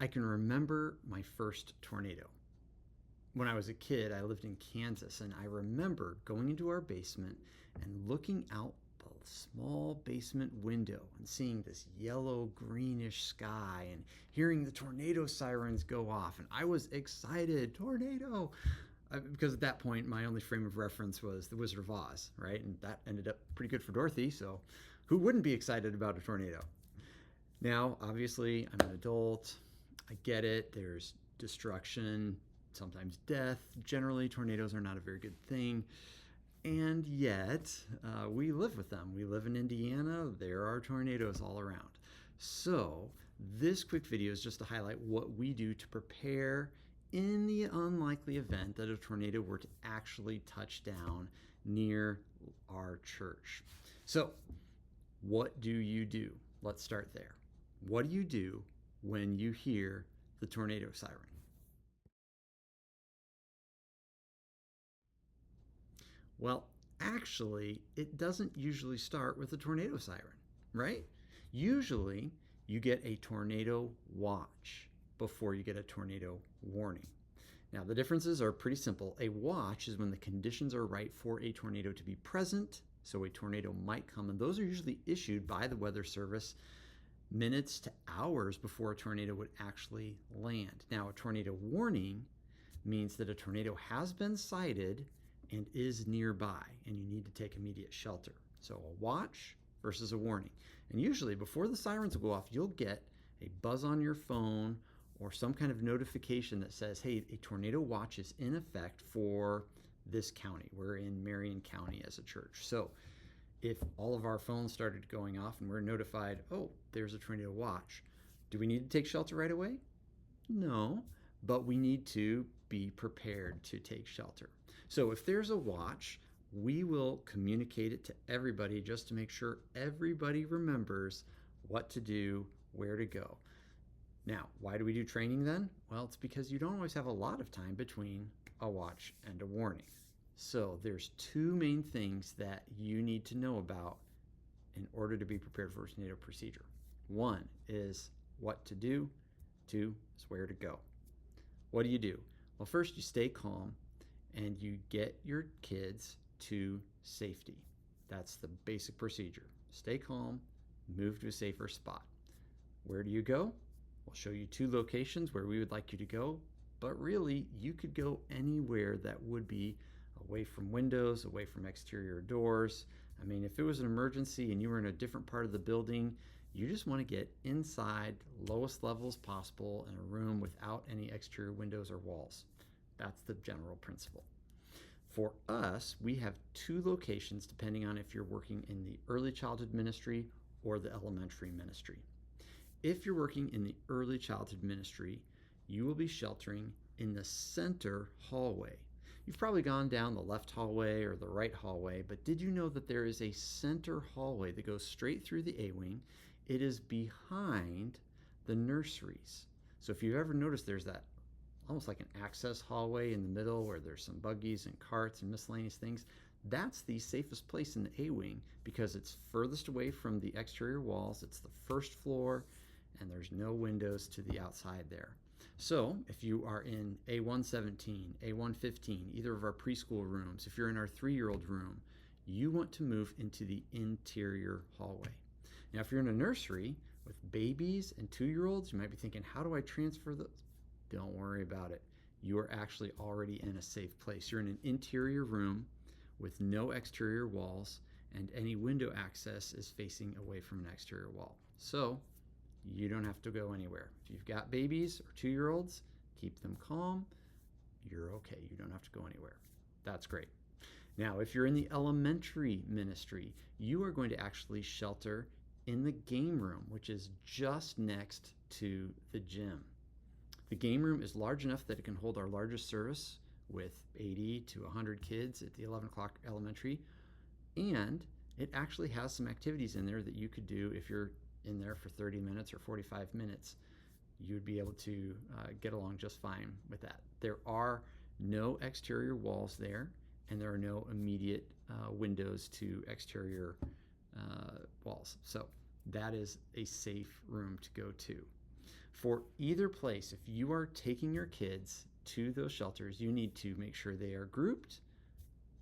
I can remember my first tornado. When I was a kid, I lived in Kansas, and I remember going into our basement and looking out the small basement window and seeing this yellow greenish sky and hearing the tornado sirens go off. And I was excited, tornado! Because at that point, my only frame of reference was The Wizard of Oz, right? And that ended up pretty good for Dorothy, so who wouldn't be excited about a tornado? Now, obviously, I'm an adult. I get it. There's destruction, sometimes death. Generally, tornadoes are not a very good thing. And yet, we live with them. We live in Indiana. There are tornadoes all around. So, this quick video is just to highlight what we do to prepare in the unlikely event that a tornado were to actually touch down near our church. So, what do you do? Let's start there. What do you do when you hear the tornado siren? Well, actually, it doesn't usually start with a tornado siren, right? Usually, you get a tornado watch before you get a tornado warning. Now, the differences are pretty simple. A watch is when the conditions are right for a tornado to be present, so a tornado might come, and those are usually issued by the Weather Service minutes to hours before a tornado would actually land. Now, a tornado warning means that a tornado has been sighted and is nearby, and you need to take immediate shelter. So a watch versus a warning. And usually before the sirens will go off, you'll get a buzz on your phone or some kind of notification that says, hey, a tornado watch is in effect for this county. We're in Marion County as a church. So if all of our phones started going off and we're notified, oh, there's a tornado watch, do we need to take shelter right away? No, but we need to be prepared to take shelter. So if there's a watch, we will communicate it to everybody just to make sure everybody remembers what to do, where to go. Now, why do we do training then? Well, it's because you don't always have a lot of time between a watch and a warning. So there's two main things that you need to know about in order to be prepared for a tornado procedure. One is what to do. Two is where to go. What do you do? Well, first you stay calm and you get your kids to safety. That's the basic procedure. Stay calm, move to a safer spot. Where do you go? We'll show you two locations where we would like you to go, but really you could go anywhere that would be away from windows, away from exterior doors. I mean, if it was an emergency and you were in a different part of the building, you just want to get inside lowest levels possible in a room without any exterior windows or walls. That's the general principle. For us, we have two locations depending on if you're working in the early childhood ministry or the elementary ministry. If you're working in the early childhood ministry, you will be sheltering in the center hallway. You've probably gone down the left hallway or the right hallway, but did you know that there is a center hallway that goes straight through the A-wing? It is behind the nurseries. So if you've ever noticed, there's that almost like an access hallway in the middle where there's some buggies and carts and miscellaneous things. That's the safest place in the A-wing because it's furthest away from the exterior walls. It's the first floor and there's no windows to the outside there. So if you are in A117, A115, either of our preschool rooms, if you're in our 3-year-old room, you want to move into the interior hallway. Now, if you're in a nursery with babies and 2-year-olds, you might be thinking, how do I transfer those? Don't worry about it. You are actually already in a safe place. You're in an interior room with no exterior walls, and any window access is facing away from an exterior wall. So you don't have to go anywhere. If you've got babies or 2-year-olds, keep them calm. You're okay. You don't have to go anywhere. That's great. Now, if you're in the elementary ministry, you are going to actually shelter in the game room, which is just next to the gym. The game room is large enough that it can hold our largest service with 80 to 100 kids at the 11 o'clock elementary, and it actually has some activities in there that you could do if you're in there for 30 minutes or 45 minutes. You would be able to get along just fine with that. There are no exterior walls there, and there are no immediate windows to exterior walls. So that is a safe room to go to. For either place, if you are taking your kids to those shelters, you need to make sure they are grouped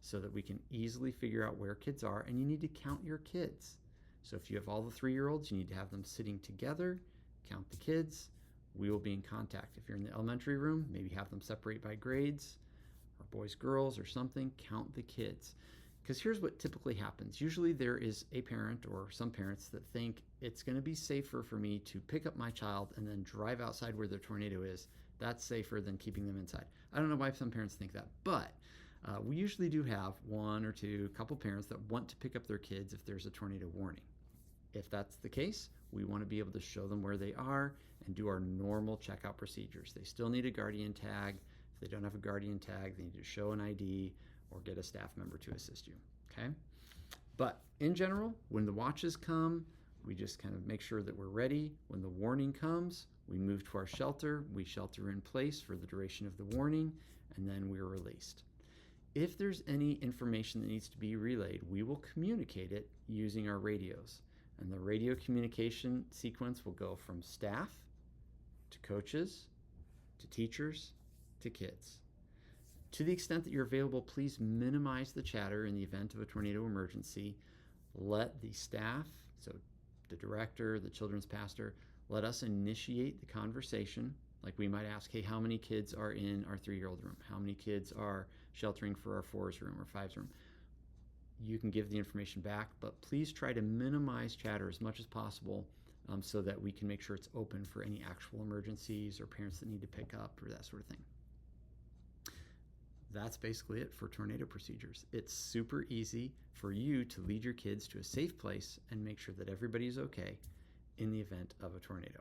so that we can easily figure out where kids are, and you need to count your kids. So if you have all the 3-year-olds, you need to have them sitting together, count the kids. We will be in contact. If you're in the elementary room, maybe have them separate by grades or boys, girls or something, count the kids. Because here's what typically happens. Usually there is a parent or some parents that think it's going to be safer for me to pick up my child and then drive outside where the tornado is. That's safer than keeping them inside. I don't know why some parents think that, but we usually do have one or two couple parents that want to pick up their kids if there's a tornado warning. If that's the case, we want to be able to show them where they are and do our normal checkout procedures. They still need a guardian tag. If they don't have a guardian tag, they need to show an ID or get a staff member to assist you, okay? But in general, when the watches come, we just kind of make sure that we're ready. When the warning comes, we move to our shelter. We shelter in place for the duration of the warning, and then we're released. If there's any information that needs to be relayed, we will communicate it using our radios. And the radio communication sequence will go from staff to coaches to teachers to kids. To the extent that you're available, please minimize the chatter in the event of a tornado emergency. Let the staff, so the director, the children's pastor, let us initiate the conversation. Like we might ask, hey, how many kids are in our 3-year-old room? How many kids are sheltering for our 4's room or 5's room? You can give the information back, but please try to minimize chatter as much as possible so that we can make sure it's open for any actual emergencies or parents that need to pick up or that sort of thing. That's basically it for tornado procedures. It's super easy for you to lead your kids to a safe place and make sure that everybody's okay in the event of a tornado.